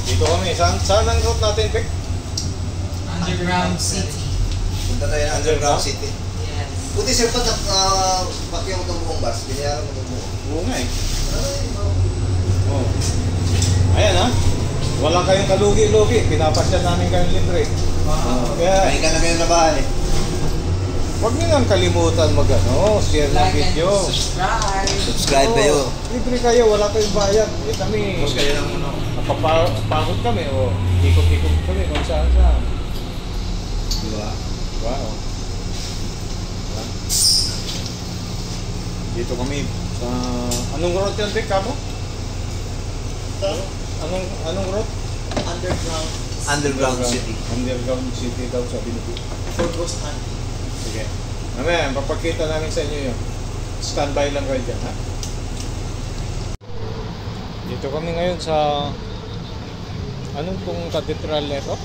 Dito kami. Saan ang route natin, Pek? Underground City. Punta tayo ng Underground City. Yes. Buti sir pa, pakyaw mo itong buong bus. Binayaran mo itong buong. Oo nga eh. Oh. Ayan ha. Walang kayong kalugi-lugi. Pinapasya namin kayong libre. Wow. Kaya, Kain ka na kayo na bahay. huwag nyo nang kalimutan share ng Like and video. subscribe. Subscribe kayo. Libre kayo, wala kayong bayad. Eh kami, Tapos kayo ng napapagod kami. Ikot-ikot kami kung saan-saan. Diba? Wow. Dito kami sa... anong route yan, Vic, kamo? Anong route? Underground City. Underground City daw sa Binibig. For Ghost Hunt. Sige. Mamaya, papakita namin sa inyo yun. Standby lang kayo dyan, ha? Dito kami ngayon sa... anong pong katedral na ito?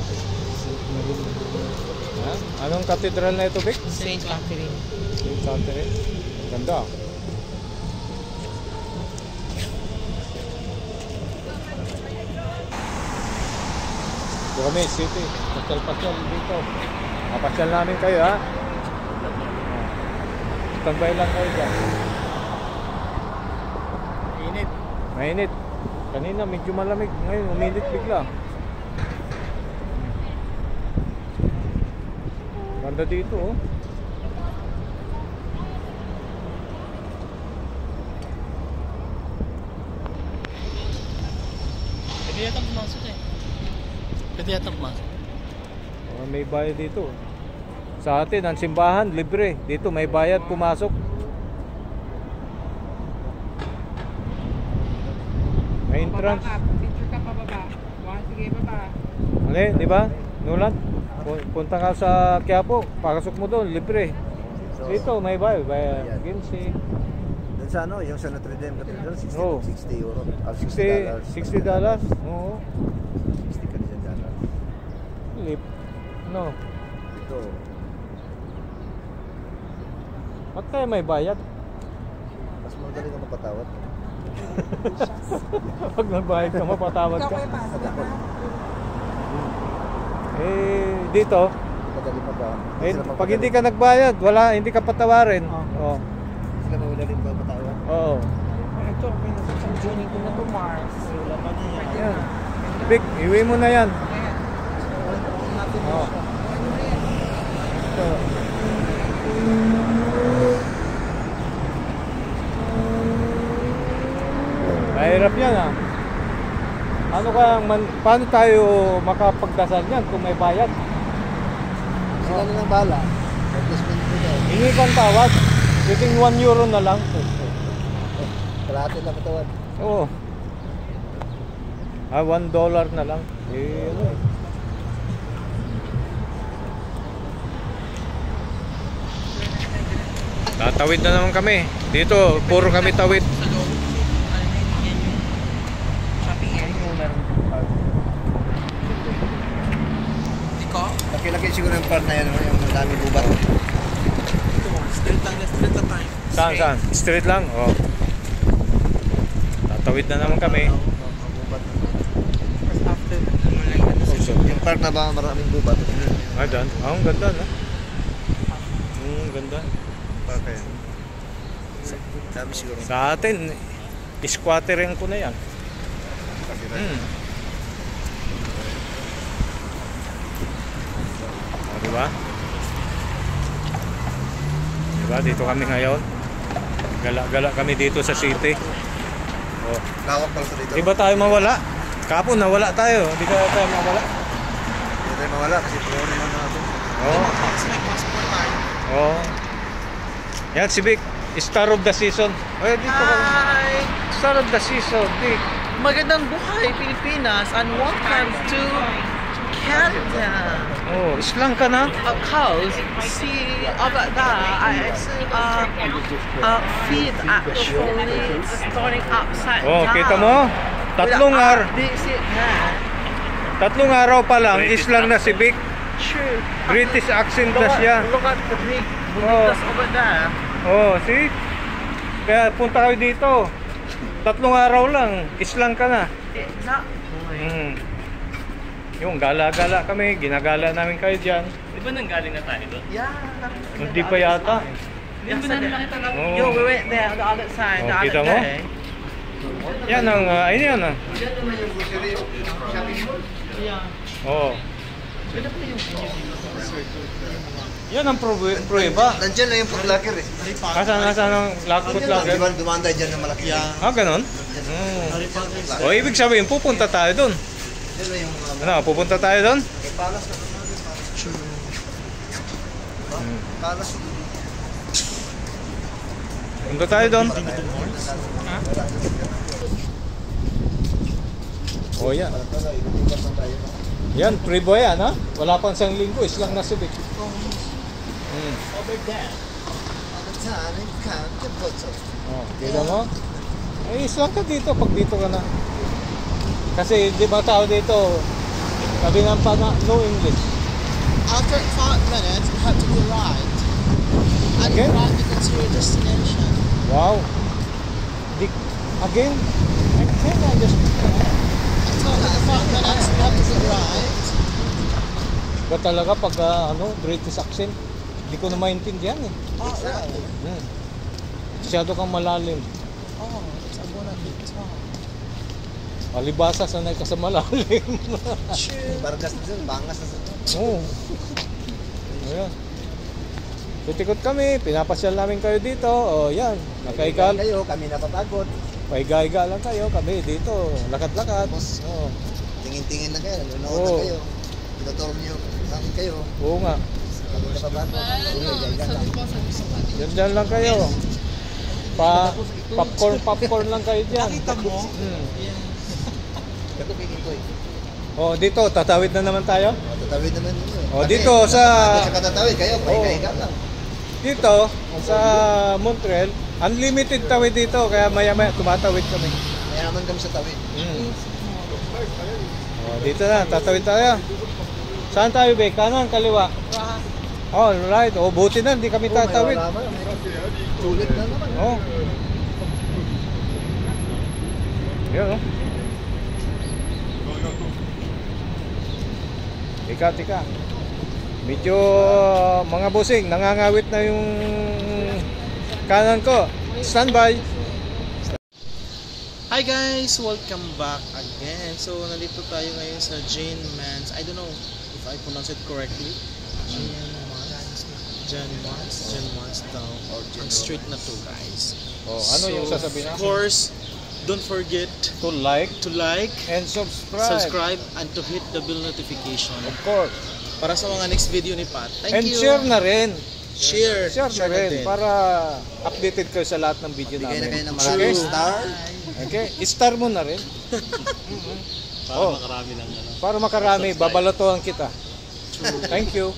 Ha? Anong katedral na ito, Vic? Saint Catherine. Saint Catherine. Ganda. Dito kami, city. Pasyal-pasyal dito. Pasyal namin kayo, ha? Standby lang kayo dyan. Init. Mainit. Kanina medyo malamig. Ngayon, uminit bigla. Ganda dito, oh. Pwede yata pumasok eh. Pwede yata pumasok. May bayad dito. Sa atin, ang simbahan, libre. Dito, may bayad pumasok. May entrance. Picture ka pa baba. Sige, baba. Ano eh, di ba? Nulan? Punta ka sa Quiapo, pasok mo doon, libre. Dito, may bayad. Ginsi. Doon sa ano, yung sa Notre Dame Cathedral, 60 Oo. euro. $60. Oo. $60 Canadian dollar. Lip. No. Ito. Ba't kaya may bayad? Mas magaling ka mapatawad. Pag nagbayad ka, mapatawad ka. Eh, dito, Madali pa ba? pag hindi ka nagbayad, hindi ka patawarin. Oo. Sila madaling ba matawad? Oo. Ito, joining ko na to Mars. Wala pa niya. Yan. Vic, iwi mo na yan. Oo. Ito. Mahirap yan, ha. Paano tayo makapagdasal yan kung may bayad? Sila na lang bala. Adjustment ko daw. Hingi kang tawad. Pwedeng €1 na lang. Kalahati lang matawad. Oo. $1 na lang. Eh, ano eh. Tatawid na naman kami. Dito, puro kami tawid. Sa loob. Yan yung shopping area. Iko? Laki-laki siguro yung part na yan, yung daming gubat. Ito mo. Straight na tayo. Saan? Straight lang? Oo. Tatawid na naman kami. Tapos after, naman lang yan. Yung part na ba maraming gubat? Ah, dyan? Ah, ang ganda, no? Ganda. Okay. Dami siguro. Sa atin, squatterin ko na yan. O, diba? Diba, dito kami ngayon. Gala-gala kami dito sa city. O, Lawak pala sa dito. di ba tayo mawala? Kapon, nawala tayo. Di ka tayo mawala. Hindi tayo mawala kasi pro naman natin. Oo. Kasi may passport tayo. Oo. Yan, si Vic. Star of the season. Ay, dito ka. Hi! Star of the season, Vic. Magandang buhay, Pilipinas, and welcome to Canada. Oh, islang ka na? Of course, see over there, feet actually starting upside Oh, down. kita mo? This is that. Tatlong araw pa lang, islang na si Vic. True. British accent na siya. Look at the big Oh. bonitas over there. Oh, see? Kaya punta kayo dito. 3 araw lang, islang ka na. Na. Yung gala-gala kami, ginagala namin kayo dyan. Di ba nanggaling na tayo doon? Yeah. Hindi pa yata. Hindi ba na nakita lang? Oo. Yo, we went there on the other side. Oh, The kita other mo? day. Yan ang, ayun yan ah. Diyan naman yung grocery, shopping mall. Oo. Yan ang prueba. Nandiyan lang yung food locker eh. Nasaan ang lockpot locker? Di ba dumanda dyan ng malaki? Ah, ganun? O, ibig sabihin, pupunta tayo doon. Diyan lang yung mga... Ano, pupunta tayo doon? May palas na naman. Palas. Punta tayo doon. O, yan. Yan, prebo yan ha? Wala pang isang linggo, islang na subik. Over there. All the time, you can't get photo. Oh, kita mo? Ay, islang ka dito pag dito ka na. Kasi di ba tao dito, sabi ng pa na, no English. After 5 minutes, you have to go right. And Again? right because your destination. Wow. Di, again? I can't understand. After 5 minutes, you have to go right. Ba talaga pag ano, British accent, hindi ko na maintindihan eh. Oh, right. Masyado kang malalim. Oh, it's a bona big town. Palibasa, sanay ka sa malalim. True. Bargas na dyan, bangas na dyan. Oo. Ayan. Tutikot kami, pinapasyal namin kayo dito. O yan, nakaigal. Kayo, kami napapagod. Paiga-iga lang kayo, kami dito. Lakad-lakad. Oo. Tingin-tingin na kayo, nanonood Oo. na kayo. Tinuturo niyo kami kayo. Oo nga. Kami napapagod. Diyan lang kayo. Popcorn lang kayo dyan. Nakita mo? Ito ko eh. Oh, dito, tatawid na naman tayo. Tatawid naman ninyo. Oh, dito sa- Sa katatawid kayo, pahiga-higa lang. Dito, sa Montreal, unlimited tawid dito. Kaya maya-maya tumatawid kami. Mayaman kami sa tawid. Oh, dito na, tatawid tayo. Saan tayo, be? Kanan, kaliwa? Oh, right. Oh, buti na, hindi kami tatawid. Sulit na naman. Oh. Yun, oh. Tika. Medyo mga busing, nangangawit na yung kanan ko. Standby. Hi guys! Welcome back again. So, nandito tayo ngayon sa Jane Mans. I don't know if I pronounce it correctly. Jane Mans daw. Ang street na to, guys. Oh, ano yung sasabihin Of natin? course, don't forget To like to like, and subscribe, and to hit the bell notification. Of course. Para sa mga next video ni Pat. Thank And you! share na rin. Share Share na rin din. para updated kayo sa lahat ng video Bigay na kayo namin. ng maraming star. Okay? Star mo na rin. Para Oh. makarami lang ano. Para makarami, babalotohan kita. Thank you.